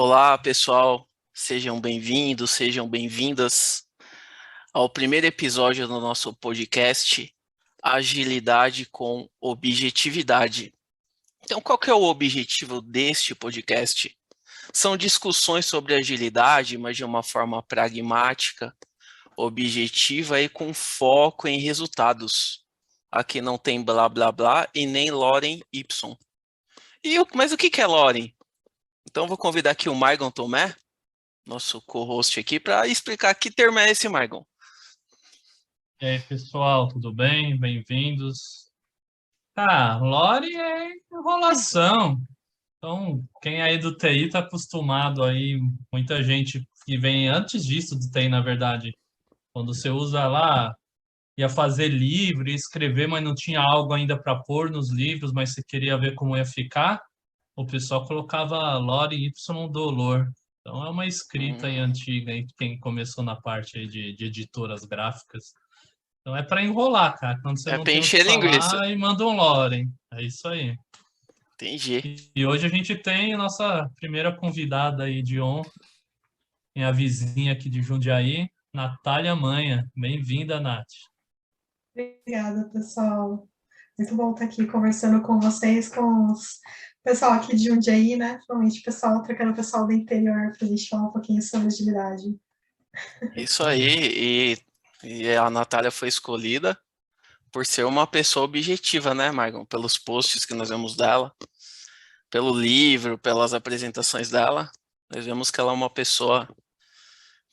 Olá, pessoal. Sejam bem-vindos, sejam bem-vindas ao primeiro episódio do nosso podcast Agilidade com Objetividade. Então, qual que é o objetivo deste podcast? São discussões sobre agilidade, mas de uma forma pragmática, objetiva e com foco em resultados. Aqui não tem blá blá blá e nem Lorem Y. Mas o que é Lorem? Então, vou convidar aqui o Margon Tomé, nosso co-host aqui, para explicar que termo é esse, Margon. E aí, pessoal, tudo bem? Bem-vindos. Lore é enrolação. Então, quem aí do TI está acostumado aí, muita gente que vem antes disso do TI, na verdade, quando você usa lá, ia fazer livro, ia escrever, mas não tinha algo ainda para pôr nos livros, mas você queria ver como ia ficar, o pessoal colocava Lore Y dolor. Então, é uma escrita aí antiga, aí, quem começou na parte aí de editoras gráficas. Então é para enrolar, cara. Quando você É não para tem o que encher linguiça. falar, aí manda um lore. É isso aí. Entendi. E hoje a gente tem a nossa primeira convidada aí de honra, minha vizinha aqui de Jundiaí, Natália Manha. Bem-vinda, Nath. Obrigada, pessoal. Muito bom estar aqui conversando com vocês, com os pessoal aqui de Jundiaí, né? Principalmente pessoal, trocando o pessoal do interior para a gente falar um pouquinho sobre agilidade. Isso aí. E a Natália foi escolhida por ser uma pessoa objetiva, né, Margon? Pelos posts que nós vemos dela, pelo livro, pelas apresentações dela. Nós vemos que ela é uma pessoa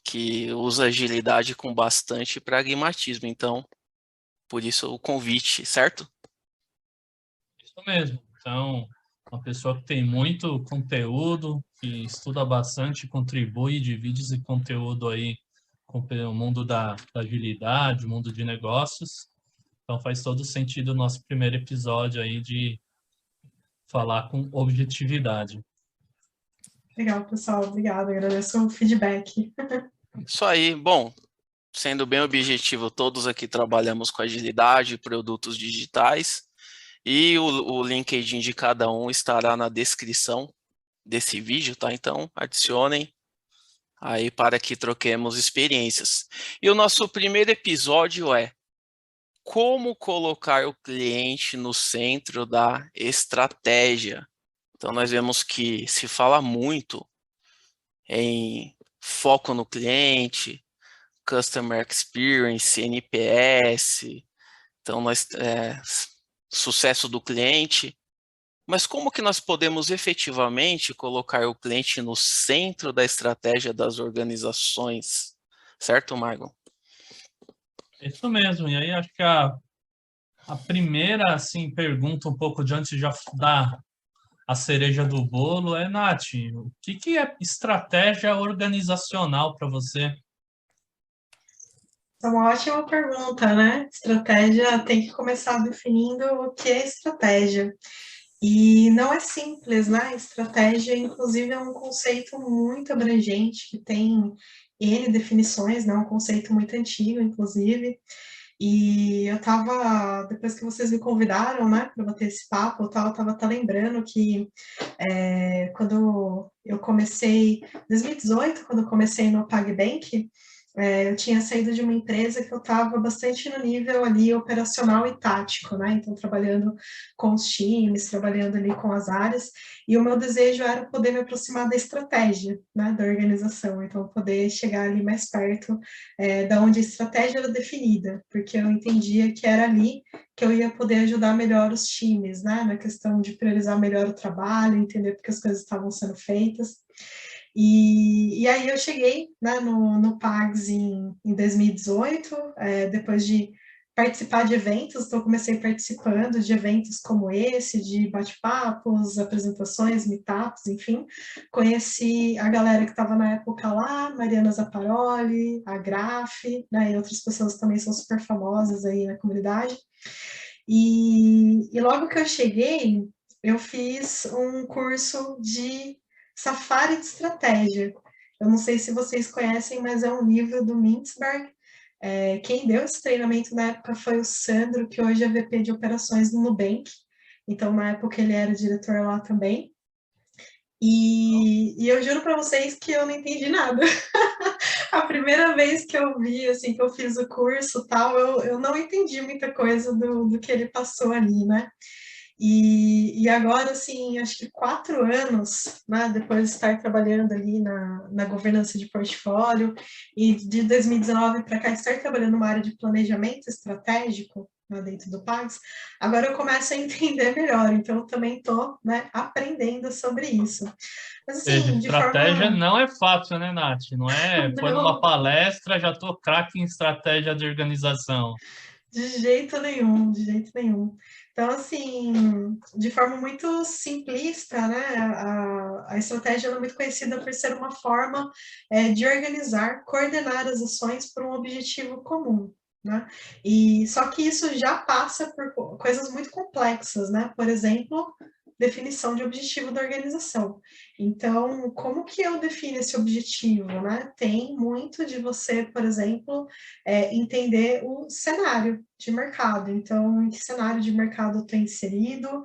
que usa agilidade com bastante pragmatismo. Então, por isso o convite, certo? Isso mesmo. Então, uma pessoa que tem muito conteúdo, que estuda bastante, contribui, divide esse conteúdo aí com o mundo da agilidade, o mundo de negócios. Então faz todo sentido o nosso primeiro episódio aí de falar com objetividade. Legal, pessoal. Obrigada. Agradeço o feedback. Isso aí. Bom, sendo bem objetivo, todos aqui trabalhamos com agilidade, produtos digitais, e o LinkedIn de cada um estará na descrição desse vídeo, tá? Então, adicionem aí para que troquemos experiências. E o nosso primeiro episódio é como colocar o cliente no centro da estratégia. Então, nós vemos que se fala muito em foco no cliente, Customer Experience, NPS, então sucesso do cliente, mas como que nós podemos efetivamente colocar o cliente no centro da estratégia das organizações, certo, Margon? Isso mesmo. E aí acho que a primeira assim pergunta um pouco de antes de dar a cereja do bolo é, Nath, o que é estratégia organizacional para você? É uma ótima pergunta, né? Estratégia tem que começar definindo o que é estratégia. E não é simples, né? Estratégia, inclusive, é um conceito muito abrangente, que tem N definições, né? Um conceito muito antigo, inclusive. E eu estava, depois que vocês me convidaram, né, para bater esse papo, eu estava até lembrando que quando eu comecei, em 2018, quando eu comecei no PagBank, eu tinha saído de uma empresa que eu estava bastante no nível ali operacional e tático, né? Então, trabalhando com os times, trabalhando ali com as áreas, e o meu desejo era poder me aproximar da estratégia, né, da organização, então poder chegar ali mais perto da onde a estratégia era definida, porque eu entendia que era ali que eu ia poder ajudar melhor os times, né, na questão de priorizar melhor o trabalho, entender porque as coisas estavam sendo feitas. E aí eu cheguei, né, no PAGS em 2018, depois de participar de eventos, então comecei participando de eventos como esse, de bate-papos, apresentações, meetups, enfim. Conheci a galera que estava na época lá, Mariana Zapparoli, a Graf, né, e outras pessoas também são super famosas aí na comunidade. E logo que eu cheguei, eu fiz um curso de Safari de Estratégia. Eu não sei se vocês conhecem, mas é um livro do Mintzberg. Quem deu esse treinamento na época foi o Sandro, que hoje é VP de operações no Nubank. Então, na época, ele era diretor lá também. E eu juro para vocês que eu não entendi nada. A primeira vez que eu vi, assim, que eu fiz o curso tal, eu não entendi muita coisa do que ele passou ali, né? E agora, assim, acho que 4 anos, né, depois de estar trabalhando ali na governança de portfólio, e de 2019 para cá estar trabalhando numa área de planejamento estratégico, né, dentro do Pags, agora eu começo a entender melhor, então eu também estou, né, aprendendo sobre isso. Mas Seja, assim, de estratégia forma... não é fácil, né, Nath? Não é, foi numa Não, palestra, já tô craque em estratégia de organização. de jeito nenhum, de jeito nenhum. Então, assim, de forma muito simplista, né, a estratégia ela é muito conhecida por ser uma forma de organizar, coordenar as ações para um objetivo comum. Né? E só que isso já passa por coisas muito complexas, né? Por exemplo, definição de objetivo da organização. Então, como que eu defino esse objetivo, né? Tem muito de você, por exemplo, entender o cenário de mercado. Então, em que cenário de mercado eu estou inserido,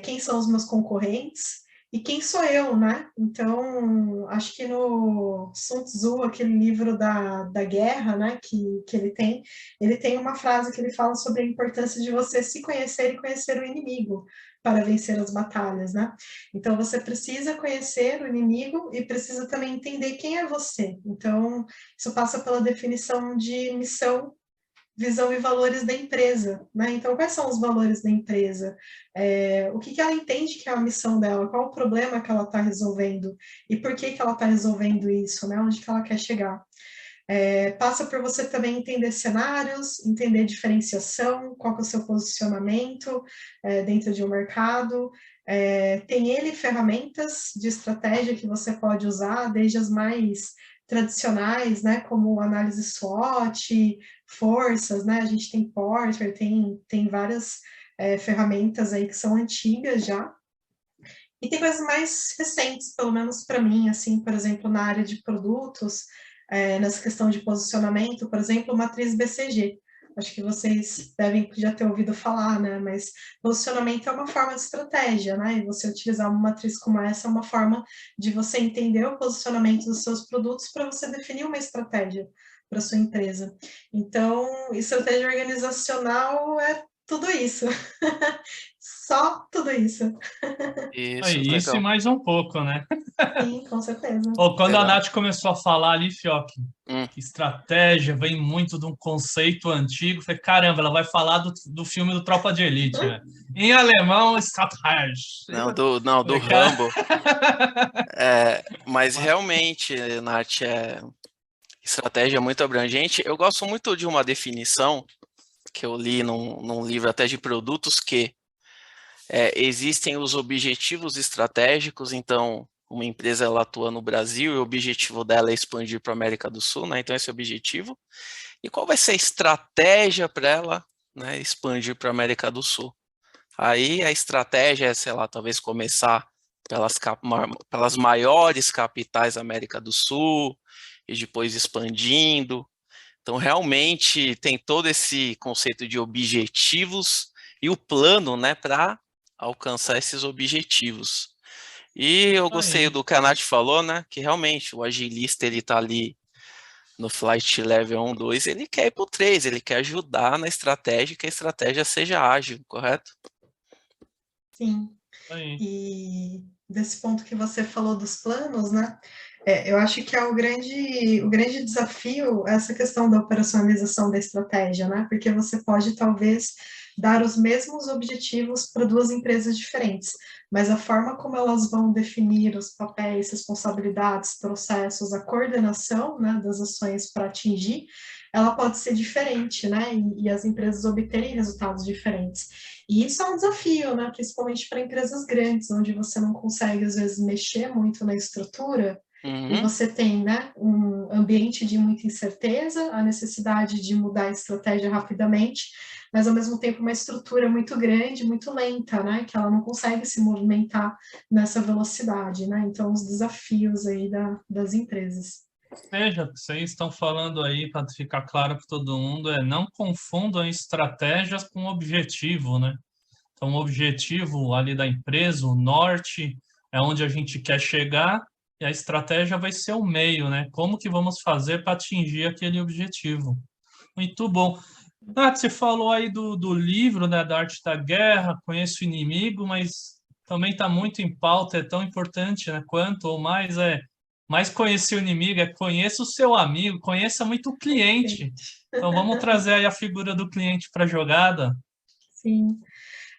quem são os meus concorrentes e quem sou eu, né? Então, acho que no Sun Tzu, aquele livro da guerra, né, que ele tem uma frase que ele fala sobre a importância de você se conhecer e conhecer o inimigo para vencer as batalhas, né? Então, você precisa conhecer o inimigo e precisa também entender quem é você. Então, isso passa pela definição de missão, visão e valores da empresa, né? Então, quais são os valores da empresa? O que ela entende que é a missão dela? Qual o problema que ela está resolvendo? E por que ela está resolvendo isso, né? Onde que ela quer chegar? Passa por você também entender cenários, entender diferenciação, qual que é o seu posicionamento dentro de um mercado. Tem ele ferramentas de estratégia que você pode usar, desde as mais tradicionais, né, como análise SWOT, forças, né, a gente tem Porter, tem várias ferramentas aí que são antigas já, e tem coisas mais recentes, pelo menos para mim, assim, por exemplo, na área de produtos, nessa questão de posicionamento, por exemplo, matriz BCG. Acho que vocês devem já ter ouvido falar, né? Mas posicionamento é uma forma de estratégia, né? E você utilizar uma matriz como essa é uma forma de você entender o posicionamento dos seus produtos para você definir uma estratégia para sua empresa. Então, estratégia organizacional é tudo isso. Só tudo isso. Isso, Aí, isso e legal, mais um pouco, né? Sim, com certeza. Ou quando a legal. Nath começou a falar ali, Fioc, Hum. que estratégia vem muito de um conceito antigo, falei, caramba, ela vai falar do filme do Tropa de Elite, né? Em alemão, Strategie. Não, do Falei, cara... Rambo. Mas realmente, Nath, estratégia muito abrangente. Eu gosto muito de uma definição que eu li num livro até de produtos que existem os objetivos estratégicos, então uma empresa ela atua no Brasil e o objetivo dela é expandir para a América do Sul, né? Então esse é o objetivo. E qual vai ser a estratégia para ela, né, expandir para a América do Sul? Aí a estratégia é, sei lá, talvez começar pelas maiores capitais da América do Sul e depois expandindo. Então, realmente tem todo esse conceito de objetivos e o plano, né, para alcançar esses objetivos. E eu gostei Aí. do que a Nath falou, né, que realmente o agilista ele está ali no flight level 1, 2, ele quer ir para o 3, ele quer ajudar na estratégia, que a estratégia seja ágil, correto? Sim. Aí. E desse ponto que você falou dos planos, né? Eu acho que é o grande desafio essa questão da operacionalização da estratégia, né? Porque você pode talvez dar os mesmos objetivos para duas empresas diferentes, mas a forma como elas vão definir os papéis, responsabilidades, processos, a coordenação, né, das ações para atingir, ela pode ser diferente, né? E as empresas obterem resultados diferentes. E isso é um desafio, né? Principalmente para empresas grandes, onde você não consegue, às vezes, mexer muito na estrutura, e Uhum. você tem, né, um ambiente de muita incerteza, a necessidade de mudar a estratégia rapidamente, mas ao mesmo tempo uma estrutura muito grande, muito lenta, né, que ela não consegue se movimentar nessa velocidade, né? Então, os desafios aí das empresas. Veja, vocês estão falando aí, para ficar claro para todo mundo, não confundam estratégias com objetivo, né? Então, o objetivo ali da empresa, o norte, é onde a gente quer chegar, e a estratégia vai ser o meio, né? Como que vamos fazer para atingir aquele objetivo? Muito bom. Nath, você falou aí do livro, né, da Arte da Guerra, Conheço o Inimigo, mas também está muito em pauta, é tão importante, né, quanto ou mais conhecer o inimigo, é conheça o seu amigo, conheça muito o cliente. Então vamos trazer aí a figura do cliente para a jogada. Sim.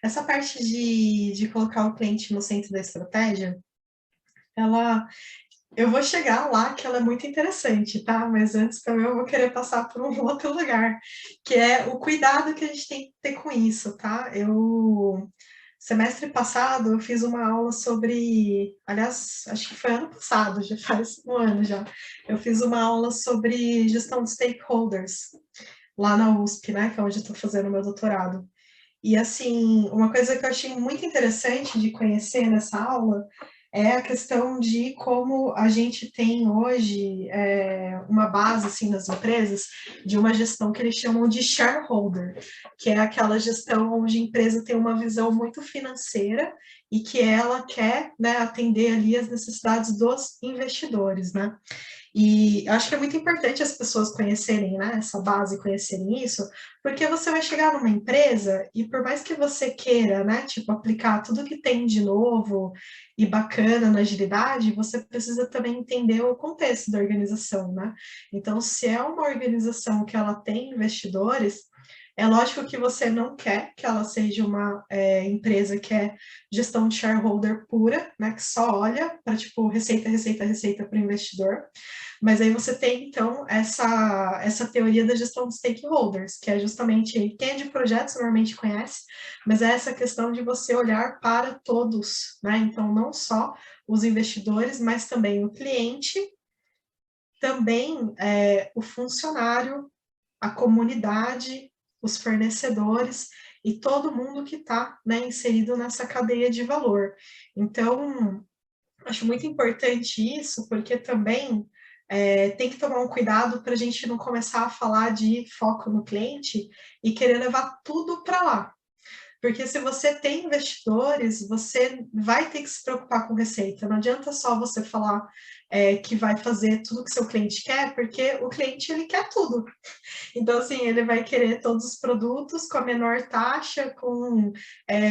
Essa parte de colocar o cliente no centro da estratégia, ela, eu vou chegar lá que ela é muito interessante, tá? Mas antes também eu vou querer passar por um outro lugar, que é o cuidado que a gente tem que ter com isso, tá? Semestre passado, eu fiz uma aula sobre, aliás, acho que foi ano passado, já faz um ano já. Eu fiz uma aula sobre gestão de stakeholders, lá na USP, né? Que é onde eu estou fazendo meu doutorado. E, assim, uma coisa que eu achei muito interessante de conhecer nessa aula é a questão de como a gente tem hoje uma base, assim, nas empresas de uma gestão que eles chamam de shareholder, que é aquela gestão onde a empresa tem uma visão muito financeira e que ela quer, né, atender ali as necessidades dos investidores, né? E acho que é muito importante as pessoas conhecerem, né, essa base, conhecerem isso, porque você vai chegar numa empresa e por mais que você queira, né, tipo, aplicar tudo que tem de novo e bacana na agilidade, você precisa também entender o contexto da organização, né? Então, se é uma organização que ela tem investidores, é lógico que você não quer que ela seja uma empresa que é gestão de shareholder pura, né, que só olha para, tipo, receita, receita, receita para o investidor. Mas aí você tem, então, essa teoria da gestão de stakeholders, que é justamente, quem é de projetos normalmente conhece, mas é essa questão de você olhar para todos, né? Então, não só os investidores, mas também o cliente, também o funcionário, a comunidade, os fornecedores e todo mundo que está, né, inserido nessa cadeia de valor. Então, acho muito importante isso, porque também tem que tomar um cuidado para a gente não começar a falar de foco no cliente e querer levar tudo para lá. Porque se você tem investidores, você vai ter que se preocupar com receita. Não adianta só você falar que vai fazer tudo que seu cliente quer, porque o cliente ele quer tudo. Então, assim, ele vai querer todos os produtos com a menor taxa, com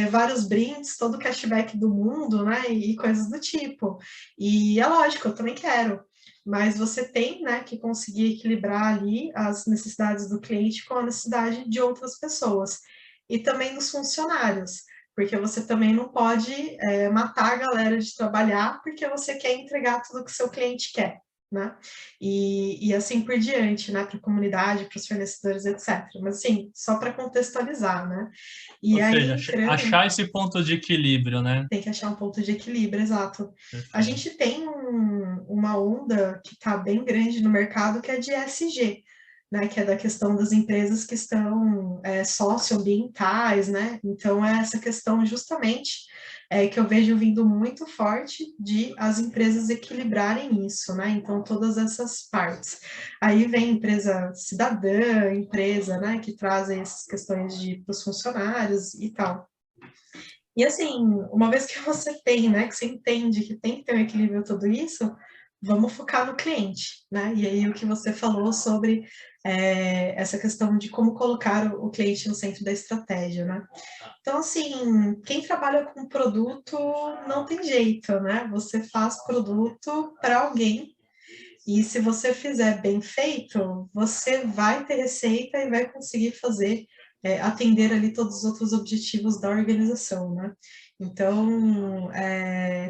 vários brindes, todo o cashback do mundo, né? E coisas do tipo. E é lógico, eu também quero. Mas você tem, né, que conseguir equilibrar ali as necessidades do cliente com a necessidade de outras pessoas. E também dos funcionários, porque você também não pode matar a galera de trabalhar porque você quer entregar tudo que seu cliente quer, né? E assim por diante, né? Para a comunidade, para os fornecedores, etc. Mas assim, só para contextualizar, né? E Ou aí, seja, entrando, achar esse ponto de equilíbrio, né? tem que achar um ponto de equilíbrio, exato. A Perfeito. gente tem uma onda que está bem grande no mercado que é de ESG, né, que é da questão das empresas que estão socioambientais, né? Então é essa questão justamente que eu vejo vindo muito forte de as empresas equilibrarem isso, né? Então todas essas partes. Aí vem empresa cidadã, empresa, né, que trazem essas questões para os funcionários e tal. E assim, uma vez que você tem, né, que você entende que tem que ter um equilíbrio tudo isso, vamos focar no cliente, né? E aí o que você falou sobre essa questão de como colocar o cliente no centro da estratégia, né? Então, assim, quem trabalha com produto não tem jeito, né? Você faz produto para alguém e se você fizer bem feito, você vai ter receita e vai conseguir fazer, atender ali todos os outros objetivos da organização, né? Então,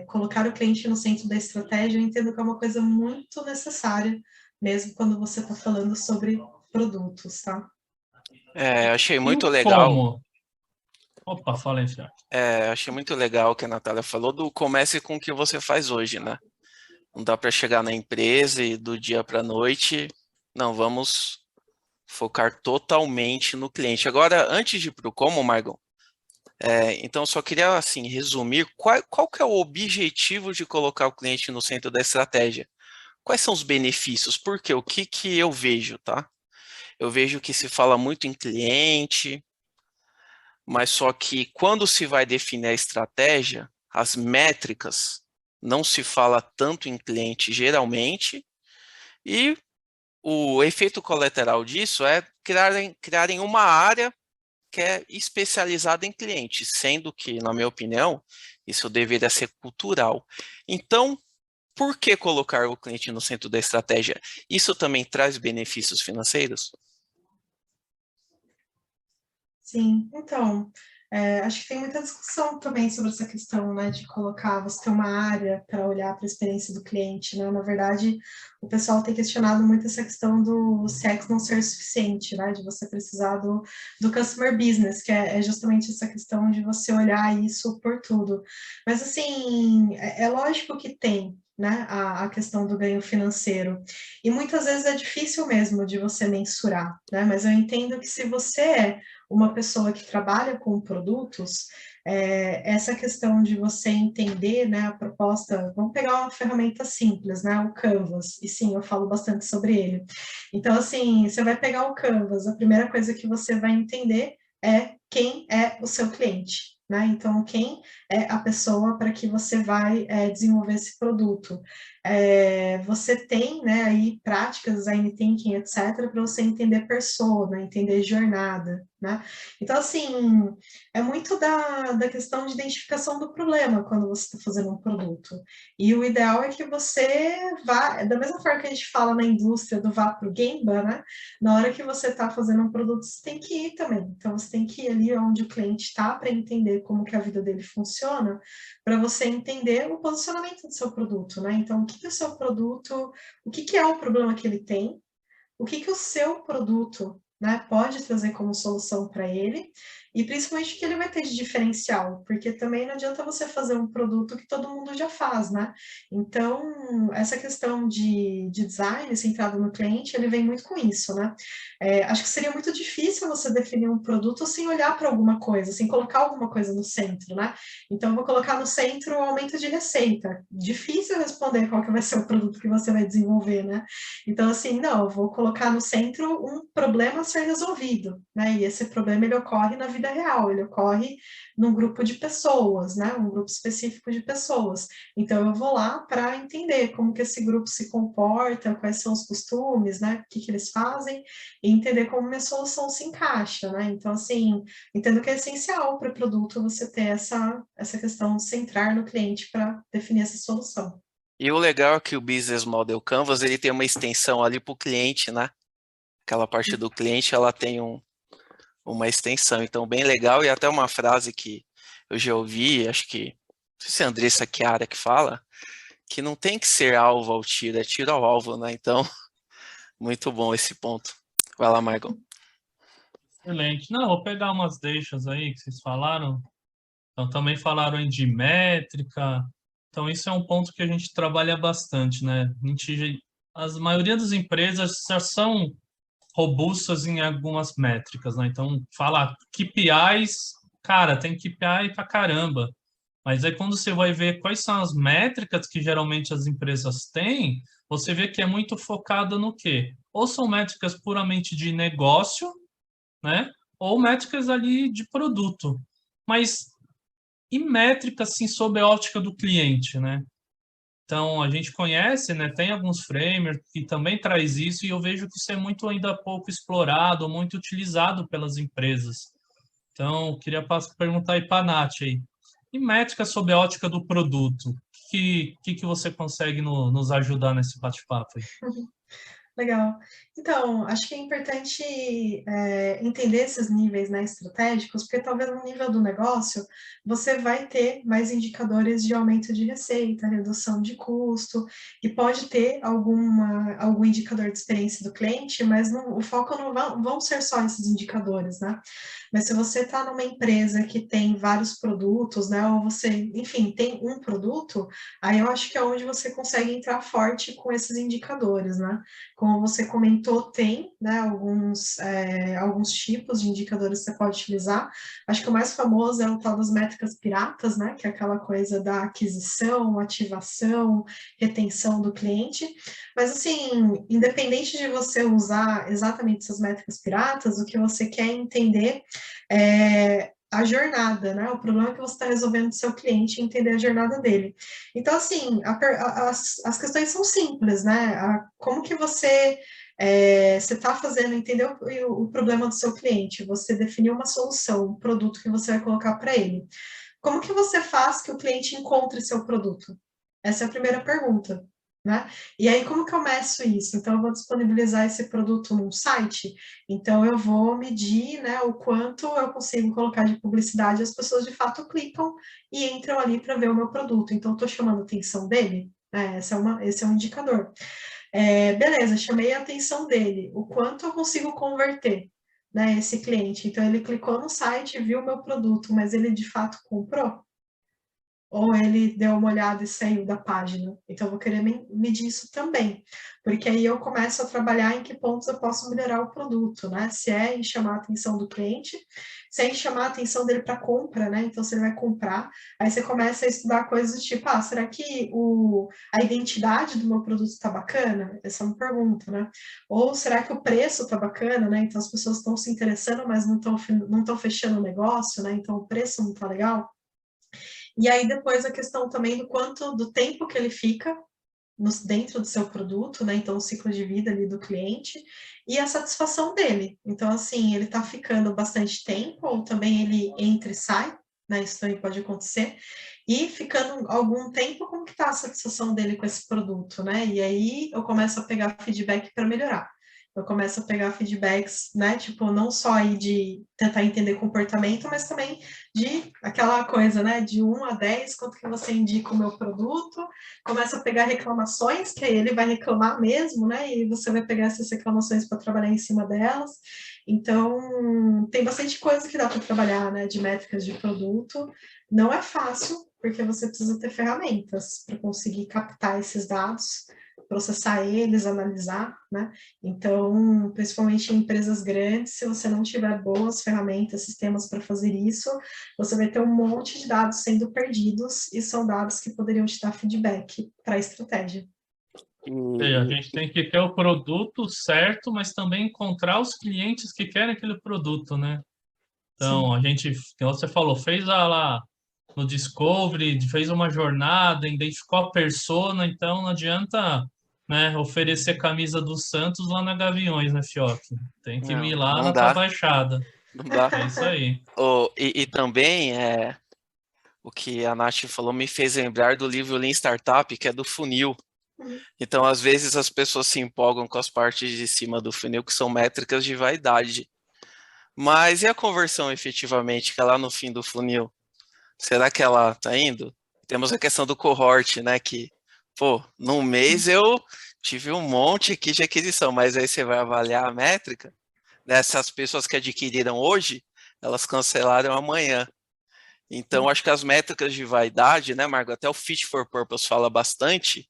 colocar o cliente no centro da estratégia, eu entendo que é uma coisa muito necessária, mesmo quando você está falando sobre produtos, tá? Achei E muito o legal. como? Opa, fala aí, Thiago. Achei muito legal o que a Natália falou do comece com o que você faz hoje, né? Não dá para chegar na empresa e do dia para a noite. Não, vamos focar totalmente no cliente. Agora, antes de ir para o como, Margon, então só queria assim resumir qual que é o objetivo de colocar o cliente no centro da estratégia. Quais são os benefícios? Por quê? O que que eu vejo, tá? Eu vejo que se fala muito em cliente, mas só que quando se vai definir a estratégia, as métricas não se fala tanto em cliente geralmente, e o efeito colateral disso é criarem uma área que é especializada em clientes, sendo que, na minha opinião, isso deveria ser cultural. Então, por que colocar o cliente no centro da estratégia? Isso também traz benefícios financeiros? Sim, então, acho que tem muita discussão também sobre essa questão, né, de colocar, você ter uma área para olhar para a experiência do cliente, né, na verdade, o pessoal tem questionado muito essa questão do CX não ser suficiente, né, de você precisar do customer business, que é justamente essa questão de você olhar isso por tudo. Mas, assim, é lógico que tem, né, a questão do ganho financeiro, e muitas vezes é difícil mesmo de você mensurar, né, mas eu entendo que se você uma pessoa que trabalha com produtos, essa questão de você entender, né, a proposta, vamos pegar uma ferramenta simples, né, o Canvas, e sim, eu falo bastante sobre ele. Então, assim, você vai pegar o Canvas, a primeira coisa que você vai entender é quem é o seu cliente, né? Então, quem é a pessoa para que você vai desenvolver esse produto. Você tem, né, aí práticas, design thinking, etc., para você entender persona, entender jornada, né? Então, assim, é muito da questão de identificação do problema quando você está fazendo um produto. E o ideal é que você vá, da mesma forma que a gente fala na indústria do vá para o Gemba, né? Na hora que você está fazendo um produto, você tem que ir também. Então, você tem que ir ali onde o cliente está para entender como que a vida dele funciona, para você entender o posicionamento do seu produto, né? Então, o que é o seu produto, o que é o problema que ele tem, o que o seu produto, né, pode trazer como solução para ele, e principalmente o que ele vai ter de diferencial, porque também não adianta você fazer um produto que todo mundo já faz, né? Então, essa questão de design centrado no cliente, ele vem muito com isso, né? Acho que seria muito difícil você definir um produto sem olhar para alguma coisa, sem colocar alguma coisa no centro, né? Então, eu vou colocar no centro o aumento de receita. Difícil responder qual que vai ser o produto que você vai desenvolver, né? Então, assim, não, eu vou colocar no centro um problema a ser resolvido, né? E esse problema, ele ocorre na vida real, ele ocorre num grupo de pessoas, né? Um grupo específico de pessoas. Então, eu vou lá para entender como que esse grupo se comporta, quais são os costumes, né? O que eles fazem, e entender como minha solução se encaixa, né? Então, assim, entendo que é essencial para o produto você ter essa questão de centrar no cliente para definir essa solução. E o legal é que o Business Model Canvas, ele tem uma extensão ali para o cliente, né? Aquela parte do cliente, ela tem uma extensão, então bem legal, e até uma frase que eu já ouvi, acho que, não sei se é a Andressa Chiara que fala, que não tem que ser alvo ao tiro, é tiro ao alvo, né? Então, muito bom esse ponto. Vai lá, Michael. Excelente. Não, vou pegar umas deixas aí que vocês falaram. Então, também falaram aí de métrica. Então, isso é um ponto que a gente trabalha bastante, né? A maioria das empresas já são robustas em algumas métricas, né? Então, fala KPIs, cara, tem KPI pra caramba. Mas aí quando você vai ver quais são as métricas que geralmente as empresas têm, você vê que é muito focada no quê? Ou são métricas puramente de negócio, né? Ou métricas ali de produto. Mas e métricas, assim, sob a ótica do cliente, né? Então, a gente conhece, né? Tem alguns frameworks que também traz isso e eu vejo que isso é muito ainda pouco explorado, muito utilizado pelas empresas. Então, queria perguntar aí para a Nath aí. E métrica sob a ótica do produto? O que você consegue nos ajudar nesse bate-papo aí? Legal. Então, acho que é importante entender esses níveis, né, estratégicos, porque talvez no nível do negócio você vai ter mais indicadores de aumento de receita, redução de custo, e pode ter algum indicador de experiência do cliente, mas o foco não vão ser só esses indicadores, né? Mas se você está numa empresa que tem vários produtos, né, ou você, enfim, tem um produto, aí eu acho que é onde você consegue entrar forte com esses indicadores, né? Como você comentou, tem, né, alguns tipos de indicadores que você pode utilizar. Acho que o mais famoso é o tal das métricas piratas, né, que é aquela coisa da aquisição, ativação, retenção do cliente. Mas, assim, independente de você usar exatamente essas métricas piratas, o que você quer entender a jornada, né? O problema que você está resolvendo do seu cliente e entender a jornada dele. Então, assim, as questões são simples, né? Como que você está fazendo, entender o problema do seu cliente, você definiu uma solução, um produto que você vai colocar para ele. Como que você faz que o cliente encontre seu produto? Essa é a primeira pergunta, né? E aí, como que eu meço isso? Então, eu vou disponibilizar esse produto num site, então eu vou medir, né, o quanto eu consigo colocar de publicidade, as pessoas de fato clicam e entram ali para ver o meu produto. Então, estou chamando a atenção dele, né? Esse é um indicador. Beleza, chamei a atenção dele, o quanto eu consigo converter, né, esse cliente. Então, ele clicou no site, viu o meu produto, mas ele de fato comprou? Ou ele deu uma olhada e saiu da página. Então, eu vou querer medir isso também, porque aí eu começo a trabalhar em que pontos eu posso melhorar o produto, né? Se é em chamar a atenção do cliente, se é em chamar a atenção dele para compra, né? Então, se ele vai comprar, aí você começa a estudar coisas do tipo, será que a identidade do meu produto está bacana? Essa é uma pergunta, né? Ou será que o preço está bacana, né? Então, as pessoas estão se interessando, mas não estão fechando o negócio, né? Então, o preço não está legal. E aí depois a questão também do tempo que ele fica dentro do seu produto, né? Então o ciclo de vida ali do cliente e a satisfação dele. Então, assim, ele está ficando bastante tempo, ou também ele entra e sai, né? Isso também pode acontecer. E ficando algum tempo, como que está a satisfação dele com esse produto, né? E aí eu começo a pegar feedback para melhorar. Eu começo a pegar feedbacks, né? Tipo, não só aí de tentar entender comportamento, mas também de aquela coisa, né? De 1 a 10, quanto que você indica o meu produto, começa a pegar reclamações, que aí ele vai reclamar mesmo, né? E você vai pegar essas reclamações para trabalhar em cima delas. Então, tem bastante coisa que dá para trabalhar, né? De métricas de produto. Não é fácil, porque você precisa ter ferramentas para conseguir captar esses dados, processar eles, analisar, né? Então, principalmente em empresas grandes, se você não tiver boas ferramentas, sistemas para fazer isso, você vai ter um monte de dados sendo perdidos e são dados que poderiam te dar feedback para a estratégia. A gente tem que ter o produto certo, mas também encontrar os clientes que querem aquele produto, né? Então, a gente, como você falou, fez lá no Discovery, fez uma jornada, identificou a persona, então não adianta, né, oferecer camisa do Santos lá na Gaviões, né, Fioc? Tem que ir lá Não na tua dá, baixada. não dá. É isso aí. E também o que a Nath falou me fez lembrar do livro Lean Startup, que é do funil. Então, às vezes, as pessoas se empolgam com as partes de cima do funil, que são métricas de vaidade. Mas e a conversão efetivamente, que é lá no fim do funil? Será que ela está indo? Temos a questão do cohort, né? Que, pô, num mês eu tive um monte aqui de aquisição, mas aí você vai avaliar a métrica dessas pessoas que adquiriram hoje, elas cancelaram amanhã. Então, acho que as métricas de vaidade, né, Margot? Até o Fit for Purpose fala bastante,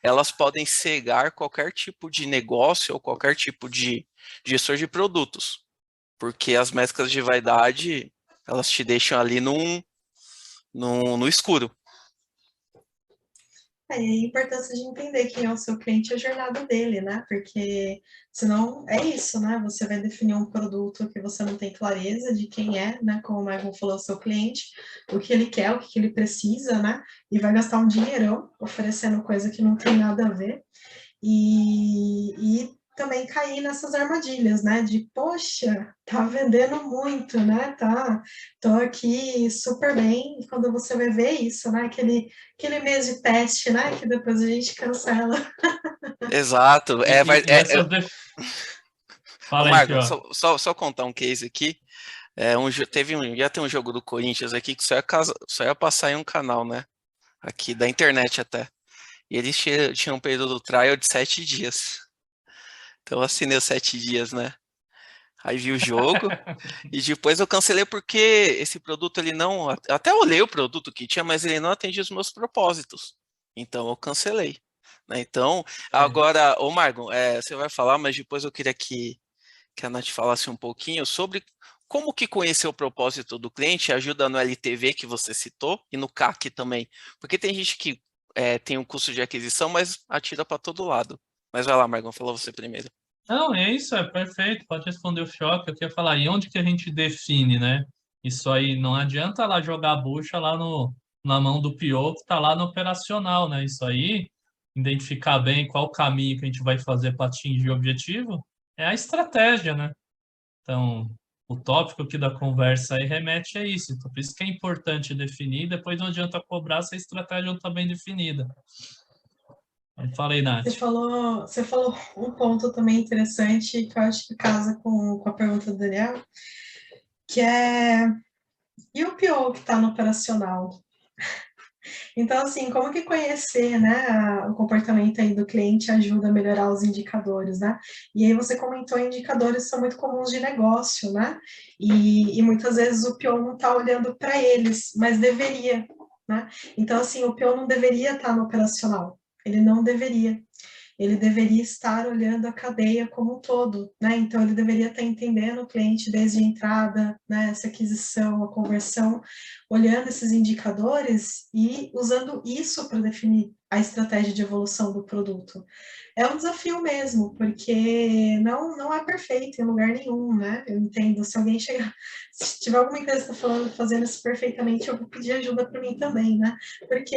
elas podem cegar qualquer tipo de negócio ou qualquer tipo de gestor de produtos, porque as métricas de vaidade, elas te deixam ali no escuro. E a importância de entender quem é o seu cliente e a jornada dele, né? Porque senão é isso, né? Você vai definir um produto que você não tem clareza de quem é, né? Como o Michael falou, o seu cliente, o que ele quer, o que ele precisa, né? E vai gastar um dinheirão oferecendo coisa que não tem nada a ver. E também cair nessas armadilhas, né? De, poxa, tá vendendo muito, né? Tô aqui super bem. E quando você vai ver isso, né? Aquele mês de teste, né? Que depois a gente cancela. Exato. E essas... Ô, Fala aí, Margot, Fioc. só contar um case aqui. Ia ter um jogo do Corinthians aqui que só ia passar em um canal, né? Aqui da internet até. E eles tinham um período trial de 7 dias. Então eu assinei os 7 dias, né? Aí vi o jogo e depois eu cancelei porque esse produto ele não. Até olhei o produto que tinha, mas ele não atendia os meus propósitos. Então eu cancelei. Né? Então, agora, ô Margon, você vai falar, mas depois eu queria que a Nath falasse um pouquinho sobre como que conhecer o propósito do cliente ajuda no LTV que você citou e no CAC também. Porque tem gente que tem um custo de aquisição, mas atira para todo lado. Mas vai lá, Margon, fala você primeiro. Não, é isso, é perfeito. Pode responder o Fioc. Eu queria falar, e onde que a gente define, né? Isso aí não adianta lá jogar a bucha lá na mão do PO que está lá no operacional, né? Isso aí, identificar bem qual o caminho que a gente vai fazer para atingir o objetivo, é a estratégia, né? Então, o tópico aqui da conversa aí remete a isso. Então, por isso que é importante definir, depois não adianta cobrar se a estratégia não está bem definida. Fala aí, Nath. Você falou um ponto também interessante que eu acho que casa com a pergunta do Daniel, que é, e o PO que está no operacional? Então, assim, como que conhecer, né, o comportamento aí do cliente ajuda a melhorar os indicadores, né? E aí você comentou, indicadores são muito comuns de negócio, né? E muitas vezes o PO não está olhando para eles, mas deveria, né? Então, assim, o PO não deveria estar no operacional, ele não deveria. Ele deveria estar olhando a cadeia como um todo, né? Então, ele deveria estar entendendo o cliente desde a entrada, né? Essa aquisição, a conversão, olhando esses indicadores e usando isso para definir a estratégia de evolução do produto. É um desafio mesmo, porque não é perfeito em lugar nenhum, né? Eu entendo, se alguém chegar, se tiver alguma empresa que está falando, fazendo isso perfeitamente, eu vou pedir ajuda para mim também, né? Porque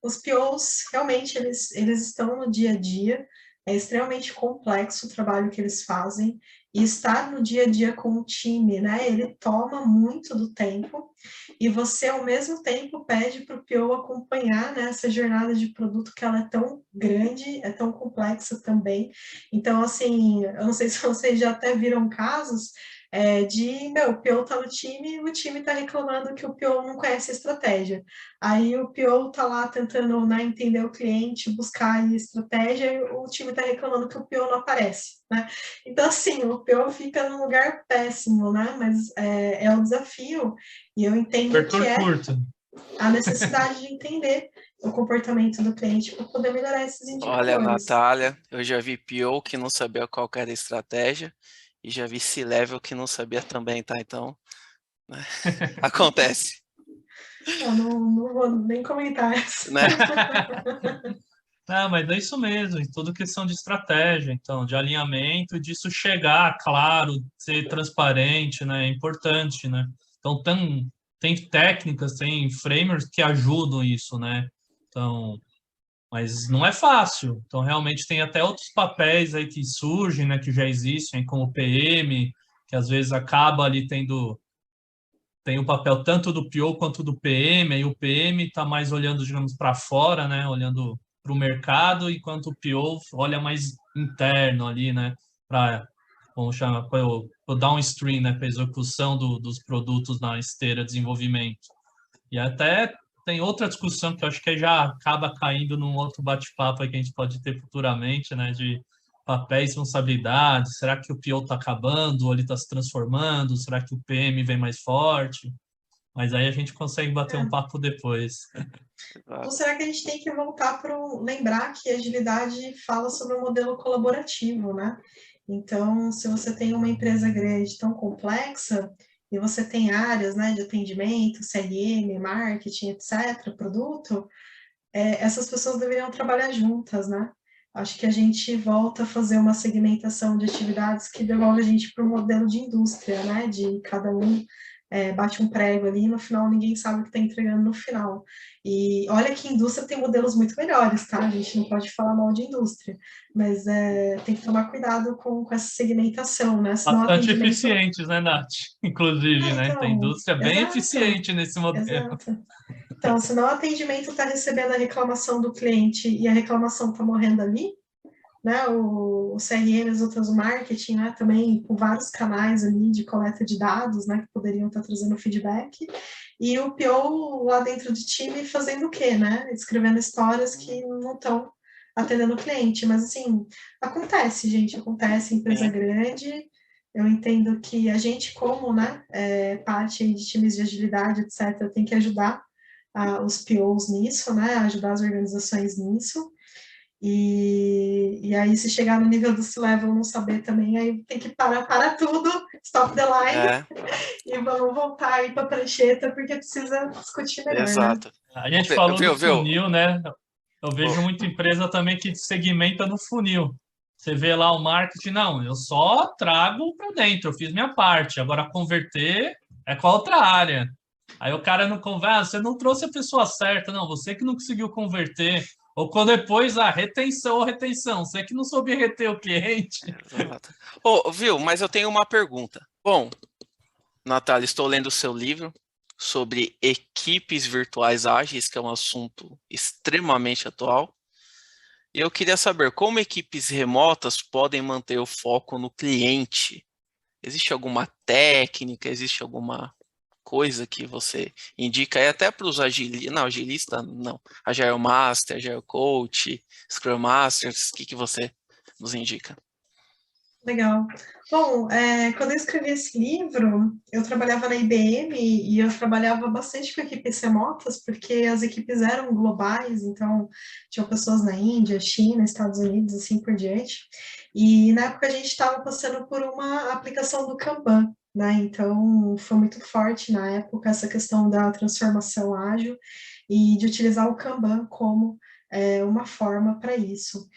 os POs, realmente, eles estão no dia a dia, é extremamente complexo o trabalho que eles fazem, e estar no dia a dia com o time, né, ele toma muito do tempo, e você, ao mesmo tempo, pede para o PO acompanhar, né, essa jornada de produto que ela é tão grande, é tão complexa também. Então, assim, eu não sei se vocês já até viram casos o PO tá no time, o time tá reclamando que o PO não conhece a estratégia. Aí o PO tá lá tentando, né, entender o cliente, buscar a estratégia, e o time tá reclamando que o PO não aparece, né? Então, assim, o PO fica num lugar péssimo, né? Mas é um desafio, e eu entendo que é curto. a necessidade de entender o comportamento do cliente para poder melhorar esses indicadores. Olha, Natália, eu já vi PO que não sabia qual que era a estratégia e já vi C-Level que não sabia também, tá? Então, né? Acontece. Eu não vou nem comentar isso. Né? Não, mas é isso mesmo, tudo questão de estratégia, então, de alinhamento, disso chegar, claro, ser transparente, né, é importante, né? Então, tem técnicas, tem frameworks que ajudam isso, né? Então, mas não é fácil. Então, realmente tem até outros papéis aí que surgem, né, que já existem, como o PM, que às vezes acaba ali tem o papel tanto do PO quanto do PM, e o PM está mais olhando, digamos, para fora, né, olhando para o mercado, enquanto o PO olha mais interno ali, né, para, vamos chamar, para o downstream, né, para a execução dos produtos na esteira de desenvolvimento. E até tem outra discussão que eu acho que já acaba caindo num outro bate-papo que a gente pode ter futuramente, né, de papéis e responsabilidades. Será que o PO está acabando ou ele está se transformando? Será que o PM vem mais forte? Mas aí a gente consegue bater um papo depois. Ou será que a gente tem que voltar para lembrar que a agilidade fala sobre o modelo colaborativo, né? Então, se você tem uma empresa grande tão complexa e você tem áreas, né, de atendimento, CRM, marketing, etc., produto, essas pessoas deveriam trabalhar juntas, né? Acho que a gente volta a fazer uma segmentação de atividades que devolve a gente para o modelo de indústria, né? De cada um bate um prego ali e no final ninguém sabe o que está entregando no final. E olha que indústria tem modelos muito melhores, tá? A gente não pode falar mal de indústria, mas tem que tomar cuidado com essa segmentação, né? Senão Bastante eficientes, né, Nath? Inclusive, né? Então, Tem indústria bem exato, eficiente nesse modelo. Exato. Então, se não o atendimento está recebendo a reclamação do cliente e a reclamação está morrendo ali, né, o CRM, as outras, o marketing, né, também com vários canais ali de coleta de dados, né, que poderiam estar trazendo feedback, e o PO lá dentro do time fazendo o quê, né, escrevendo histórias que não estão atendendo o cliente, mas assim, acontece, gente, acontece, empresa grande, eu entendo que a gente como, né, parte de times de agilidade, etc., tem que ajudar os POs nisso, né, ajudar as organizações nisso, e aí se chegar no nível do C-Level não saber também, aí tem que parar tudo, stop the line, e vamos voltar aí para a prancheta, porque precisa discutir melhor, Exato. né? A gente falou do funil, né? Eu vejo muita empresa também que segmenta no funil. Você vê lá o marketing, não, eu só trago para dentro, eu fiz minha parte. Agora converter é com a outra área. Aí o cara não conversa, você não trouxe a pessoa certa, não, você que não conseguiu converter. Ou quando depois, retenção ou retenção, você que não soube reter o cliente. Exato. Viu, mas eu tenho uma pergunta. Bom, Natália, estou lendo o seu livro sobre equipes virtuais ágeis, que é um assunto extremamente atual. E eu queria saber como equipes remotas podem manter o foco no cliente. Existe alguma técnica, existe alguma coisa que você indica aí até para os agilistas? Não, agilista não. Agile Master, Agile Coach, Scrum Masters, o que você nos indica? Legal. Bom, quando eu escrevi esse livro, eu trabalhava na IBM e eu trabalhava bastante com equipes remotas, porque as equipes eram globais, então tinham pessoas na Índia, China, Estados Unidos, assim por diante. E na época a gente estava passando por uma aplicação do Kanban, né? Então foi muito forte na época essa questão da transformação ágil e de utilizar o Kanban como uma forma para isso.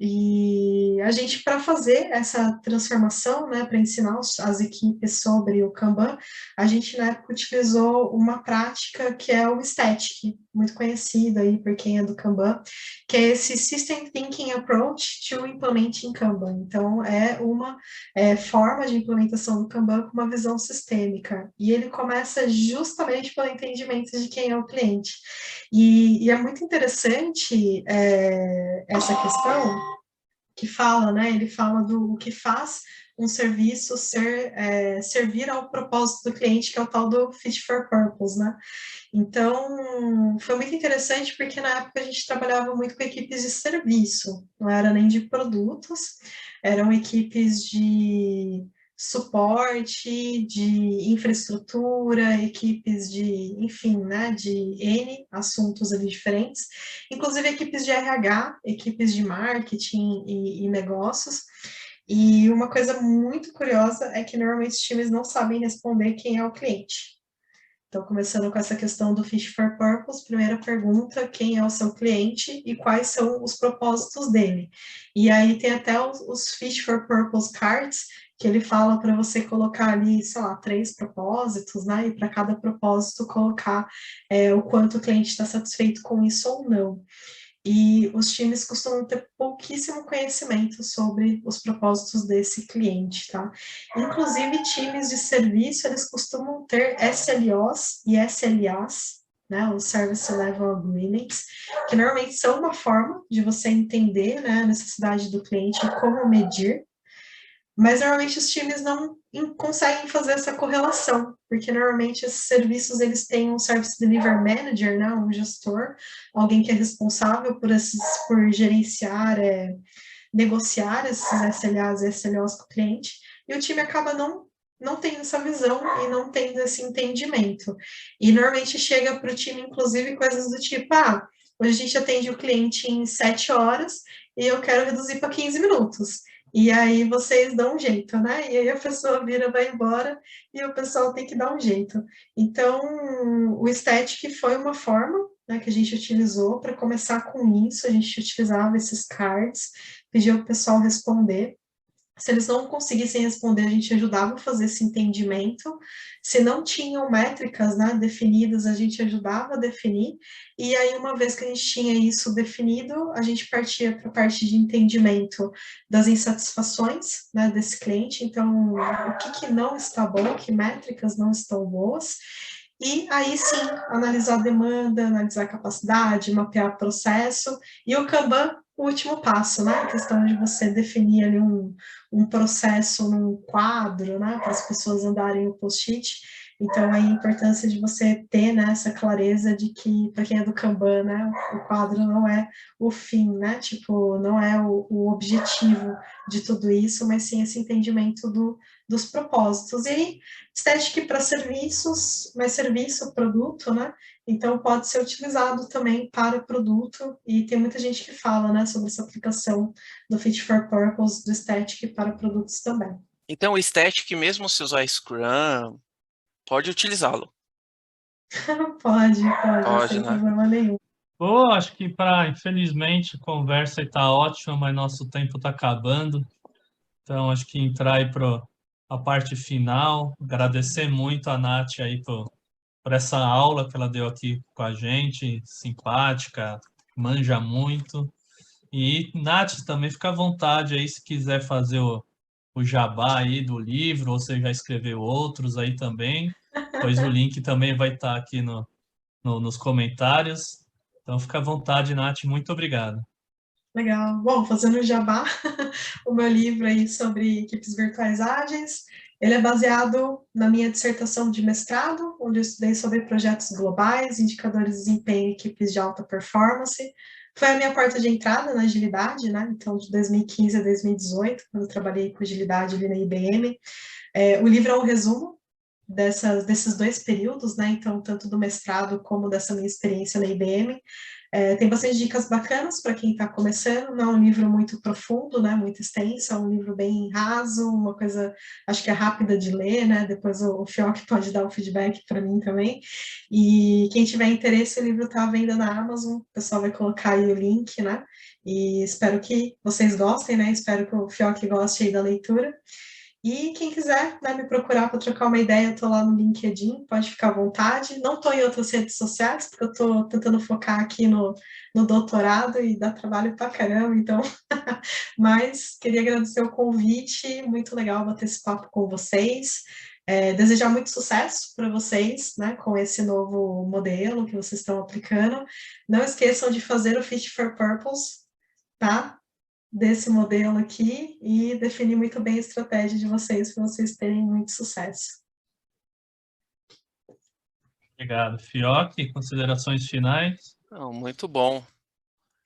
E a gente, para fazer essa transformação, né, para ensinar as equipes sobre o Kanban, a gente na época utilizou uma prática que é o Static, muito conhecida aí por quem é do Kanban, que é esse System Thinking Approach to Implementing Kanban. Então, é uma forma de implementação do Kanban com uma visão sistêmica. E ele começa justamente pelo entendimento de quem é o cliente. E é muito interessante essa questão que fala, né? Ele fala do que faz um serviço servir ao propósito do cliente, que é o tal do fit for purpose, né? Então, foi muito interessante porque na época a gente trabalhava muito com equipes de serviço, não era nem de produtos, eram equipes de suporte, de infraestrutura, equipes de, enfim, né, de N assuntos ali diferentes, inclusive equipes de RH, equipes de marketing e negócios. E uma coisa muito curiosa é que normalmente os times não sabem responder quem é o cliente. Então, começando com essa questão do Fit for Purpose, primeira pergunta, quem é o seu cliente e quais são os propósitos dele. E aí tem até os Fit for Purpose cards, que ele fala para você colocar ali, sei lá, 3 propósitos, né? E para cada propósito colocar o quanto o cliente está satisfeito com isso ou não. E os times costumam ter pouquíssimo conhecimento sobre os propósitos desse cliente, tá? Inclusive, times de serviço, eles costumam ter SLOs e SLAs, né, os Service Level Agreements, que normalmente são uma forma de você entender, né, a necessidade do cliente e como medir, mas normalmente os times não conseguem fazer essa correlação, porque normalmente esses serviços eles têm um Service Delivery Manager, né, um gestor, alguém que é responsável por gerenciar, negociar esses SLAs e SLOs com o cliente, e o time acaba não tendo essa visão e não tendo esse entendimento. E normalmente chega para o time, inclusive, coisas do tipo, hoje a gente atende o cliente em 7 horas e eu quero reduzir para 15 minutos. E aí vocês dão um jeito, né? E aí a pessoa vira, vai embora e o pessoal tem que dar um jeito. Então, o Static foi uma forma, né, que a gente utilizou para começar com isso. A gente utilizava esses cards, pedia o pessoal responder. Se eles não conseguissem responder, a gente ajudava a fazer esse entendimento. Se não tinham métricas, né, definidas, a gente ajudava a definir. E aí, uma vez que a gente tinha isso definido, a gente partia para a parte de entendimento das insatisfações, né, desse cliente. Então, o que não está bom, que métricas não estão boas. E aí sim, analisar a demanda, analisar a capacidade, mapear processo. E o Kanban, o último passo, né? A questão de você definir ali um processo num quadro, né? Para as pessoas andarem no post-it. Então, aí a importância de você ter, né, essa clareza de que, para quem é do Kanban, né, o quadro não é o fim, né? Tipo, não é o objetivo de tudo isso, mas sim esse entendimento dos propósitos. E aí, Static para serviços, mas serviço, produto, né? Então, pode ser utilizado também para o produto, e tem muita gente que fala, né, sobre essa aplicação do Fit for Purpose, do Static para produtos também. Então, o Static, mesmo se usar Scrum, pode utilizá-lo. Pode, Pode, sem né? problema nenhum. Pô, acho que infelizmente, a conversa está ótima, mas nosso tempo está acabando. Então, acho que entrar aí para a parte final, agradecer muito a Nath aí por essa aula que ela deu aqui com a gente, simpática, manja muito. E, Nath, também fica à vontade aí se quiser fazer o jabá aí do livro, ou você já escreveu outros aí também, pois o link também vai estar aqui nos comentários. Então, fica à vontade, Nath, muito obrigado. Legal. Bom, fazendo jabá, o meu livro aí sobre equipes virtuais ágeis, ele é baseado na minha dissertação de mestrado, onde eu estudei sobre projetos globais, indicadores de desempenho em equipes de alta performance. Foi a minha porta de entrada na agilidade, né? Então, de 2015 a 2018, quando eu trabalhei com agilidade ali na IBM. O livro é um resumo desses dois períodos, né? Então, tanto do mestrado como dessa minha experiência na IBM. Tem bastante dicas bacanas para quem está começando, não é um livro muito profundo, né, muito extenso, é um livro bem raso, uma coisa, acho que é rápida de ler, né, depois o Fioc pode dar um feedback para mim também, e quem tiver interesse, o livro está à venda na Amazon, o pessoal vai colocar aí o link, né, e espero que vocês gostem, né, espero que o Fioc goste aí da leitura. E quem quiser, né, me procurar para trocar uma ideia, eu estou lá no LinkedIn, pode ficar à vontade. Não estou em outras redes sociais, porque eu estou tentando focar aqui no doutorado e dá trabalho pra caramba, então. Mas queria agradecer o convite, muito legal bater esse papo com vocês. Desejar muito sucesso para vocês, né, com esse novo modelo que vocês estão aplicando. Não esqueçam de fazer o Fit for Purpose, tá? Desse modelo aqui e definir muito bem a estratégia de vocês para vocês terem muito sucesso. Obrigado. Fioc, considerações finais? Não, muito bom.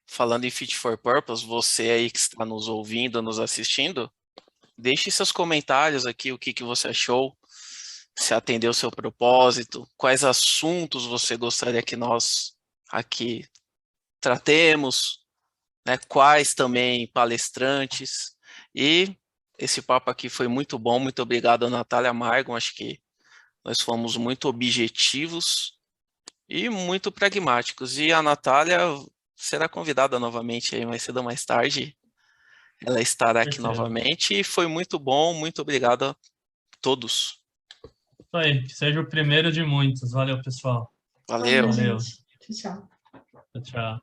Falando em Fit for Purpose, você aí que está nos ouvindo, nos assistindo, deixe seus comentários aqui, o que você achou, se atendeu o seu propósito, quais assuntos você gostaria que nós aqui tratemos, né, quais também palestrantes. E esse papo aqui foi muito bom, muito obrigado, Natália Margon, acho que nós fomos muito objetivos e muito pragmáticos. E a Natália será convidada novamente aí mais cedo ou mais tarde. Ela estará aqui Certeza. novamente e foi muito bom. Muito obrigado a todos. Isso aí, que seja o primeiro de muitos. Valeu, pessoal. Valeu. Valeu, Valeu. gente. Tchau, tchau. Tchau.